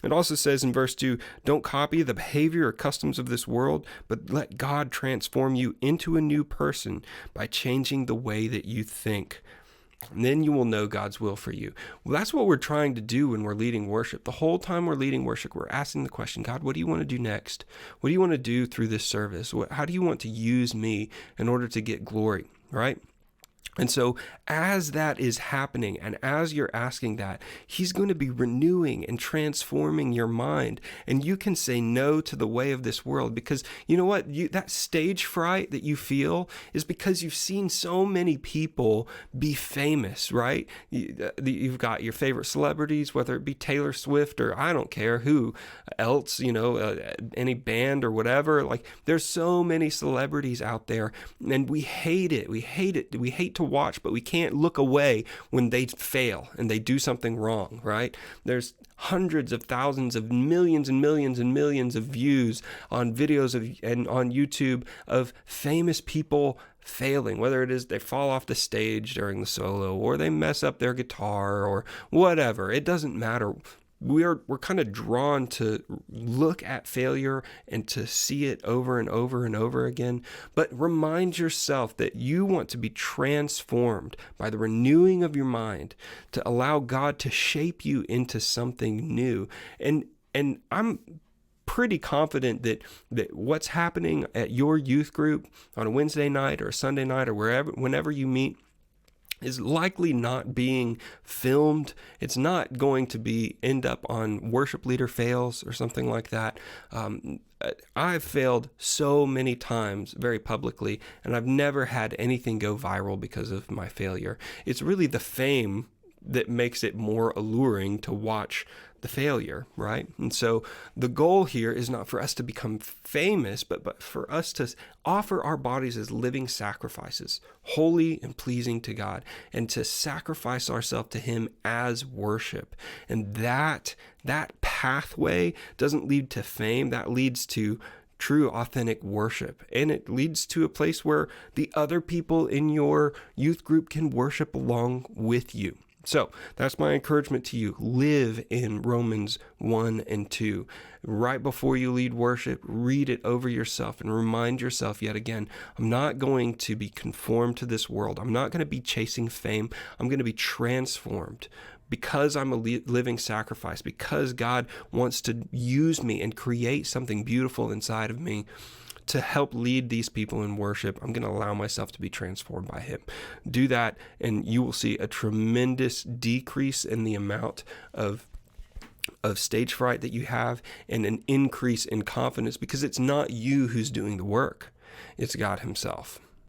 It also says in verse 2, don't copy the behavior or customs of this world, but let God transform you into a new person by changing the way that you think. And then you will know God's will for you. Well, that's what we're trying to do when we're leading worship. The whole time we're leading worship, we're asking the question, God, what do you want to do next? What do you want to do through this service? How do you want to use me in order to get glory, right? And so as that is happening and as you're asking that, he's going to be renewing and transforming your mind. And you can say no to the way of this world because you know what? That stage fright that you feel is because you've seen so many people be famous, right? You've got your favorite celebrities, whether it be Taylor Swift or I don't care who else, any band or whatever. Like there's so many celebrities out there and we hate it. We hate it. We hate to watch, but we can't look away when they fail and they do something wrong, right? There's hundreds of thousands of millions and millions and millions of views on videos and on YouTube of famous people failing, whether it is they fall off the stage during the solo or they mess up their guitar or whatever. It doesn't matter. We're kind of drawn to look at failure and to see it over and over and over again. But remind yourself that you want to be transformed by the renewing of your mind to allow God to shape you into something new. And I'm pretty confident that what's happening at your youth group on a Wednesday night or a Sunday night or whenever you meet is likely not being filmed. It's not going to end up on Worship Leader Fails or something like that. I've failed so many times very publicly, and I've never had anything go viral because of my failure. It's really the fame that makes it more alluring to watch the failure, right? And so the goal here is not for us to become famous, but for us to offer our bodies as living sacrifices, holy and pleasing to God, and to sacrifice ourselves to Him as worship. And that pathway doesn't lead to fame, that leads to true, authentic worship. And it leads to a place where the other people in your youth group can worship along with you. So that's my encouragement to you. Live in Romans 1 and 2. Right before you lead worship, read it over yourself and remind yourself yet again, I'm not going to be conformed to this world. I'm not going to be chasing fame. I'm going to be transformed because I'm a living sacrifice, because God wants to use me and create something beautiful inside of me. To help lead these people in worship, I'm going to allow myself to be transformed by Him. Do that, and you will see a tremendous decrease in the amount of stage fright that you have and an increase in confidence because it's not you who's doing the work. It's God Himself.